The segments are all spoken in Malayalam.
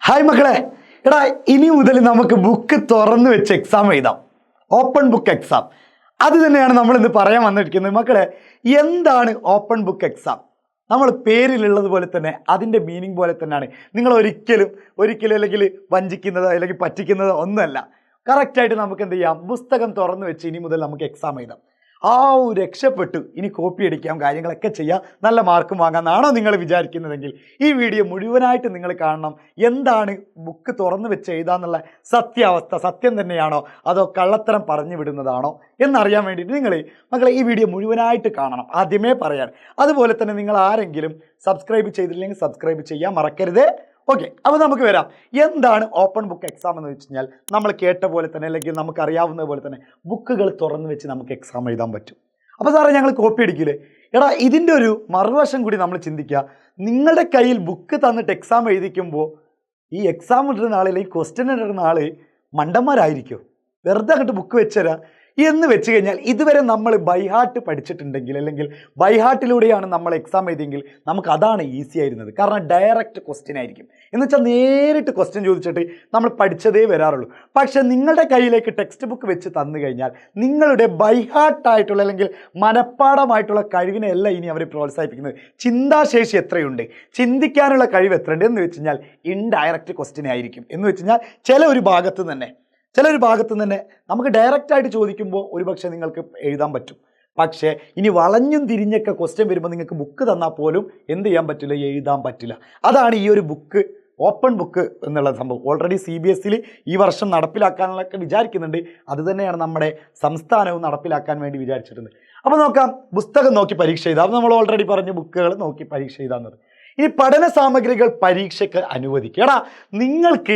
ഹായ് മക്കളെ, എടാ ഇനി മുതൽ നമുക്ക് ബുക്ക് തുറന്നു വെച്ച് എക്സാം എഴുതാം. Open book exam. അത് തന്നെയാണ് നമ്മൾ ഇന്ന് പറയാൻ വന്നിരിക്കുന്നത്. മക്കളെ, എന്താണ് ഓപ്പൺ ബുക്ക് എക്സാം? നമ്മൾ പേരിലുള്ളത് പോലെ തന്നെ അതിൻ്റെ മീനിങ് പോലെ തന്നെയാണ്. നിങ്ങൾ ഒരിക്കലും അല്ലെങ്കിൽ വഞ്ചിക്കുന്നതോ അല്ലെങ്കിൽ പറ്റിക്കുന്നതോ ഒന്നുമല്ല. കറക്റ്റായിട്ട് നമുക്ക് എന്ത് ചെയ്യാം? പുസ്തകം തുറന്നു വെച്ച് ഇനി മുതൽ നമുക്ക് എക്സാം എഴുതാം. രക്ഷപ്പെട്ടു. ഇനി കോപ്പി അടിക്കാം, കാര്യങ്ങളൊക്കെ ചെയ്യാം, നല്ല മാർക്കും വാങ്ങാമെന്നാണോ നിങ്ങൾ വിചാരിക്കുന്നതെങ്കിൽ ഈ വീഡിയോ മുഴുവനായിട്ട് നിങ്ങൾ കാണണം. എന്താണ് ബുക്ക് തുറന്നു വെച്ച് എഴുതാന്നുള്ള സത്യാവസ്ഥ, സത്യം തന്നെയാണോ അതോ കള്ളത്തരം പറഞ്ഞു വിടുന്നതാണോ എന്നറിയാൻ വേണ്ടിയിട്ട് നിങ്ങൾ മക്കളെ ഈ വീഡിയോ മുഴുവനായിട്ട് കാണണം. ആദ്യമേ പറയാൻ. അതുപോലെ തന്നെ നിങ്ങൾ ആരെങ്കിലും സബ്സ്ക്രൈബ് ചെയ്തില്ലെങ്കിൽ സബ്സ്ക്രൈബ് ചെയ്യാൻ മറക്കരുത്. ഓക്കെ, അപ്പോൾ നമുക്ക് വരാം. എന്താണ് ഓപ്പൺ ബുക്ക് എക്സാം എന്ന് വെച്ച് കഴിഞ്ഞാൽ നമ്മൾ കേട്ട പോലെ തന്നെ അല്ലെങ്കിൽ നമുക്ക് അറിയാവുന്ന പോലെ തന്നെ ബുക്കുകൾ തുറന്നു വെച്ച് നമുക്ക് എക്സാം എഴുതാൻ പറ്റും. അപ്പോൾ സാറേ ഞങ്ങൾ കോപ്പി അടിക്കില്ലേ? എടാ, ഇതിൻ്റെ ഒരു മറുവശം കൂടി നമ്മൾ ചിന്തിക്കുക. നിങ്ങളുടെ കയ്യിൽ ബുക്ക് തന്നിട്ട് എക്സാം എഴുതിക്കുമ്പോൾ ഈ എക്സാം ഇടുന്ന ആൾ അല്ലെങ്കിൽ ക്വസ്റ്റ്യൻ ഇടുന്ന ആൾ മണ്ടന്മാരായിരിക്കും. വെറുതെ അങ്ങോട്ട് ബുക്ക് വെച്ചുതരാം എന്ന് വെച്ച് കഴിഞ്ഞാൽ ഇതുവരെ നമ്മൾ ബൈഹാർട്ട് പഠിച്ചിട്ടുണ്ടെങ്കിൽ അല്ലെങ്കിൽ ബൈഹാർട്ടിലൂടെയാണ് നമ്മൾ എക്സാം എഴുതിയെങ്കിൽ നമുക്ക് അതാണ് ഈസി ആയിരുന്നത്. കാരണം ഡയറക്റ്റ് ക്വസ്റ്റ്യൻ ആയിരിക്കും. എന്ന് വെച്ചാൽ നേരിട്ട് ക്വസ്റ്റ്യൻ ചോദിച്ചിട്ട് നമ്മൾ പഠിച്ചതേ വരാറുള്ളൂ. പക്ഷേ നിങ്ങളുടെ കയ്യിലേക്ക് ടെക്സ്റ്റ് ബുക്ക് വെച്ച് തന്നു കഴിഞ്ഞാൽ നിങ്ങളുടെ ബൈഹാർട്ടായിട്ടുള്ള അല്ലെങ്കിൽ മനഃപ്പാടമായിട്ടുള്ള കഴിവിനെയല്ല ഇനി അവർ പ്രോത്സാഹിപ്പിക്കുന്നത്. ചിന്താശേഷി എത്രയുണ്ട്, ചിന്തിക്കാനുള്ള കഴിവ് എത്രയുണ്ട് എന്ന് വെച്ച് കഴിഞ്ഞാൽ ഇൻഡയറക്റ്റ് ക്വസ്റ്റ്യൻ ആയിരിക്കും. എന്ന് വെച്ച് കഴിഞ്ഞാൽ ചില ഒരു ഭാഗത്ത് തന്നെ നമുക്ക് ഡയറക്റ്റായിട്ട് ചോദിക്കുമ്പോൾ ഒരുപക്ഷെ നിങ്ങൾക്ക് എഴുതാൻ പറ്റും. പക്ഷേ ഇനി വളഞ്ഞും തിരിഞ്ഞൊക്കെ ക്വസ്റ്റ്യൻ വരുമ്പോൾ നിങ്ങൾക്ക് ബുക്ക് തന്നാൽ പോലും എന്ത് ചെയ്യാൻ പറ്റില്ല? എഴുതാൻ പറ്റില്ല. അതാണ് ഈ ഒരു ബുക്ക്, ഓപ്പൺ ബുക്ക് എന്നുള്ള സംഭവം. ഓൾറെഡി CBSE ഈ വർഷം നടപ്പിലാക്കാനൊക്കെ വിചാരിക്കുന്നുണ്ട്. അത് തന്നെയാണ് നമ്മുടെ സംസ്ഥാനവും നടപ്പിലാക്കാൻ വേണ്ടി വിചാരിച്ചിട്ടുണ്ട്. അപ്പോൾ നോക്കാം, പുസ്തകം നോക്കി പരീക്ഷ എഴുതാം. അപ്പോൾ നമ്മൾ ഓൾറെഡി പറഞ്ഞ ബുക്കുകൾ നോക്കി പരീക്ഷ എഴുതാമെന്നത്. ഇനി പഠന സാമഗ്രികൾ പരീക്ഷയ്ക്ക് അനുവദിക്കുക. എടാ, നിങ്ങൾക്ക്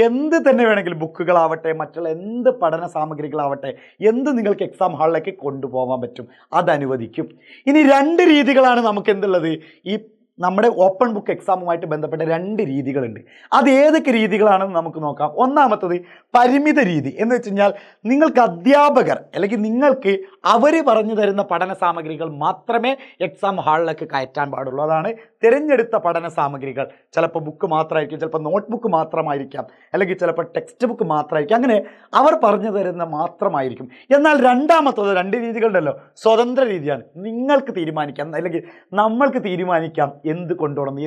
എന്ത് തന്നെ വേണമെങ്കിലും ബുക്കുകളാവട്ടെ മറ്റുള്ള എന്ത് പഠന സാമഗ്രികളാവട്ടെ എന്ത് നിങ്ങൾക്ക് എക്സാം ഹാളിലേക്ക് കൊണ്ടുപോകാൻ പറ്റും, അത് അനുവദിക്കും. ഇനി 2 രീതികളാണ് നമുക്ക് എന്തുള്ളത്. ഈ നമ്മുടെ ഓപ്പൺ ബുക്ക് എക്സാമുമായിട്ട് ബന്ധപ്പെട്ട 2 രീതികളുണ്ട്. അത് ഏതൊക്കെ രീതികളാണെന്ന് നമുക്ക് നോക്കാം. ഒന്നാമത്തത് പരിമിത രീതി. എന്ന് വെച്ച് കഴിഞ്ഞാൽ നിങ്ങൾക്ക് അധ്യാപകർ അല്ലെങ്കിൽ നിങ്ങൾക്ക് അവർ പറഞ്ഞു തരുന്ന പഠന സാമഗ്രികൾ മാത്രമേ എക്സാം ഹാളിലേക്ക് കയറ്റാൻ പാടുള്ളൂ. അതാണ് തിരഞ്ഞെടുത്ത പഠന സാമഗ്രികൾ. ചിലപ്പോൾ ബുക്ക് മാത്രമായിരിക്കും, ചിലപ്പോൾ നോട്ട് ബുക്ക് മാത്രമായിരിക്കാം, അല്ലെങ്കിൽ ചിലപ്പോൾ ടെക്സ്റ്റ് ബുക്ക് മാത്രമായിരിക്കും. അങ്ങനെ അവർ പറഞ്ഞു തരുന്ന മാത്രമായിരിക്കും. എന്നാൽ രണ്ടാമത്തത് 2 രീതികളുണ്ടല്ലോ, സ്വതന്ത്ര രീതിയാണ്. നിങ്ങൾക്ക് തീരുമാനിക്കാം അല്ലെങ്കിൽ നമ്മൾക്ക് തീരുമാനിക്കാം എന്ത് കൊണ്ടുപോകണം,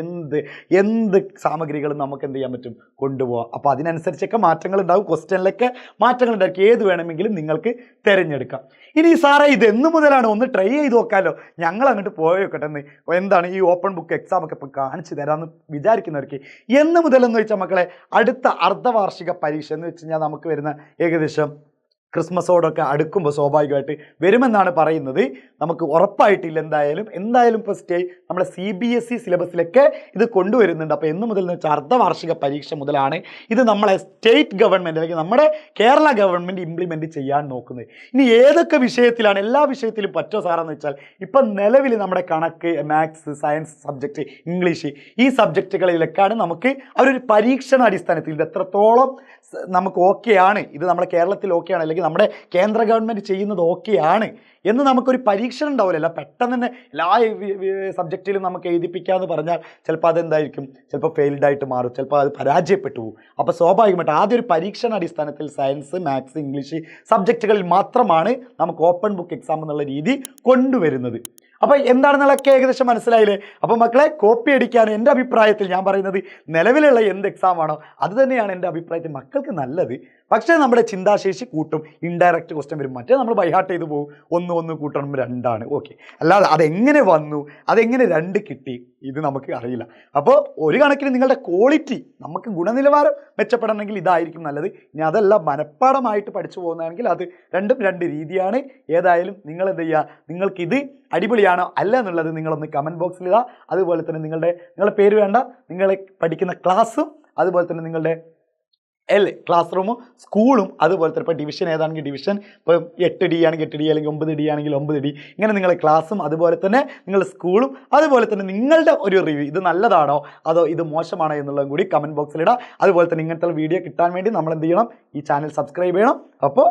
എന്ത് സാമഗ്രികളും നമുക്ക് എന്ത് ചെയ്യാൻ പറ്റും, കൊണ്ടുപോകാം. അപ്പോൾ അതിനനുസരിച്ചൊക്കെ മാറ്റങ്ങൾ ഉണ്ടാകും, ക്വസ്റ്റ്യനിലൊക്കെ മാറ്റങ്ങൾ ഉണ്ടായിരിക്കും. ഏത് വേണമെങ്കിലും നിങ്ങൾക്ക് തിരഞ്ഞെടുക്കാം. ഇനി സാറേ ഇത് എന്ന് മുതലാണ്? ഒന്ന് ട്രൈ ചെയ്ത് നോക്കാമല്ലോ, ഞങ്ങൾ അങ്ങോട്ട് പോയോക്കട്ടെ എന്ന്. എന്താണ് ഈ ഓപ്പൺ ബുക്ക് എക്സാം ഒക്കെ ഇപ്പോൾ കാണിച്ചു തരാമെന്ന് വിചാരിക്കുന്നവർക്ക് എന്ന് മുതലെന്ന് വെച്ചാൽ മക്കളെ, അടുത്ത അർദ്ധവാർഷിക പരീക്ഷ എന്ന് വെച്ച് കഴിഞ്ഞാൽ നമുക്ക് വരുന്ന ഏകദേശം ക്രിസ്മസോടൊക്കെ അടുക്കുമ്പോൾ സ്വാഭാവികമായിട്ട് വരുമെന്നാണ് പറയുന്നത്. നമുക്ക് ഉറപ്പായിട്ടില്ല. എന്തായാലും ഇപ്പോൾ നമ്മുടെ CBSE സിലബസിലൊക്കെ ഇത് കൊണ്ടുവരുന്നുണ്ട്. അപ്പോൾ എന്ന് മുതൽ എന്ന് വെച്ചാൽ അർദ്ധവാർഷിക പരീക്ഷ മുതലാണ് ഇത് നമ്മളെ സ്റ്റേറ്റ് ഗവൺമെൻറ് അല്ലെങ്കിൽ നമ്മുടെ കേരള ഗവൺമെൻറ് ഇംപ്ലിമെൻറ്റ് ചെയ്യാൻ നോക്കുന്നത്. ഇനി ഏതൊക്കെ വിഷയത്തിലാണ്? എല്ലാ വിഷയത്തിലും പറ്റോ സാറെന്ന് വെച്ചാൽ ഇപ്പം നിലവിൽ നമ്മുടെ കണക്ക്, മാത്സ്, സയൻസ് സബ്ജക്റ്റ്, ഇംഗ്ലീഷ് ഈ സബ്ജക്റ്റുകളിലൊക്കെയാണ് നമുക്ക് അവരൊരു പരീക്ഷണ അടിസ്ഥാനത്തിൽ ഇത് എത്രത്തോളം നമുക്ക് ഓക്കെയാണ്, ഇത് നമ്മുടെ കേരളത്തിൽ ഓക്കെയാണ് അല്ലെങ്കിൽ നമ്മുടെ കേന്ദ്ര ഗവൺമെൻറ് ചെയ്യുന്നത് ഓക്കെയാണ് എന്ന് നമുക്കൊരു പരീക്ഷണം ഉണ്ടാവില്ല. പെട്ടെന്ന് തന്നെ എല്ലാ സബ്ജക്റ്റിലും നമുക്ക് എഴുതിപ്പിക്കാമെന്ന് പറഞ്ഞാൽ ചിലപ്പോൾ അതെന്തായിരിക്കും, ചിലപ്പോൾ ഫെയിൽഡായിട്ട് മാറും, ചിലപ്പോൾ അത് പരാജയപ്പെട്ടു പോകും. അപ്പോൾ സ്വാഭാവികമായിട്ട് ആദ്യം ഒരു പരീക്ഷണ അടിസ്ഥാനത്തിൽ സയൻസ്, മാത്സ്, ഇംഗ്ലീഷ് സബ്ജക്റ്റുകളിൽ മാത്രമാണ് നമുക്ക് ഓപ്പൺ ബുക്ക് എക്സാം എന്നുള്ള രീതി കൊണ്ടുവരുന്നത്. അപ്പോൾ എന്താണെന്നുള്ളതൊക്കെ ഏകദേശം മനസ്സിലായില്ലേ? അപ്പോൾ മക്കളെ, കോപ്പി അടിക്കാൻ എൻ്റെ അഭിപ്രായത്തിൽ ഞാൻ പറയുന്നത് നിലവിലുള്ള എന്ത് എക്സാമാണോ അത് തന്നെയാണ് എൻ്റെ അഭിപ്രായത്തിൽ മക്കൾക്ക് നല്ലത്. പക്ഷേ നമ്മുടെ ചിന്താശേഷി കൂട്ടും, ഇൻഡയറക്റ്റ് ക്വസ്റ്റ്യൻ വരും. മറ്റേ നമ്മൾ ബൈഹാർട്ട് ചെയ്ത് പോകും, 1 കൂട്ടണം 2 ഓക്കെ. അല്ലാതെ അതെങ്ങനെ വന്നു, അതെങ്ങനെ 2 കിട്ടി, ഇത് നമുക്ക് അറിയില്ല. അപ്പോൾ ഒരു കണക്കിന് നിങ്ങളുടെ ക്വാളിറ്റി, നമുക്ക് ഗുണനിലവാരം മെച്ചപ്പെടണമെങ്കിൽ ഇതായിരിക്കും നല്ലത്. ഇനി അതല്ല മനഃപ്പാടമായിട്ട് പഠിച്ചു പോകുന്നതാണെങ്കിൽ അത് 2 രീതിയാണ്. ഏതായാലും നിങ്ങൾ എന്ത് ചെയ്യുക, നിങ്ങൾക്കിത് അടിപൊളിയാണോ അല്ല എന്നുള്ളത് നിങ്ങളൊന്ന് കമൻറ്റ് ബോക്സിൽ ഇടുക. അതുപോലെ തന്നെ നിങ്ങളുടെ പേര് വേണ്ട, നിങ്ങൾ പഠിക്കുന്ന ക്ലാസ്സും അതുപോലെ തന്നെ നിങ്ങളുടെ ക്ലാസ് റൂമും സ്കൂളും അതുപോലെ തന്നെ ഇപ്പോൾ ഡിവിഷൻ ഏതാണെങ്കിൽ ഡിവിഷൻ, ഇപ്പോൾ 8D ആണെങ്കിൽ 8D അല്ലെങ്കിൽ 9D ആണെങ്കിൽ 9D, ഇങ്ങനെ നിങ്ങളുടെ ക്ലാസ്സും അതുപോലെ തന്നെ നിങ്ങളുടെ സ്കൂളും അതുപോലെ തന്നെ നിങ്ങളുടെ ഒരു റിവ്യൂ, ഇത് നല്ലതാണോ അതോ ഇത് മോശമാണോ എന്നുള്ളതും കൂടി കമൻറ്റ് ബോക്സിലിടാം. അതുപോലെ തന്നെ ഇങ്ങനത്തെ വീഡിയോ കിട്ടാൻ വേണ്ടി നമ്മൾ എന്ത് ചെയ്യണം, ഈ ചാനൽ സബ്സ്ക്രൈബ് ചെയ്യണം. അപ്പോൾ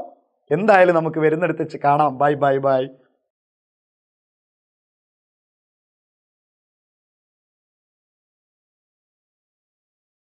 എന്തായാലും നമുക്ക് വരുന്നിടത്ത് വെച്ച് കാണാം. ബൈ.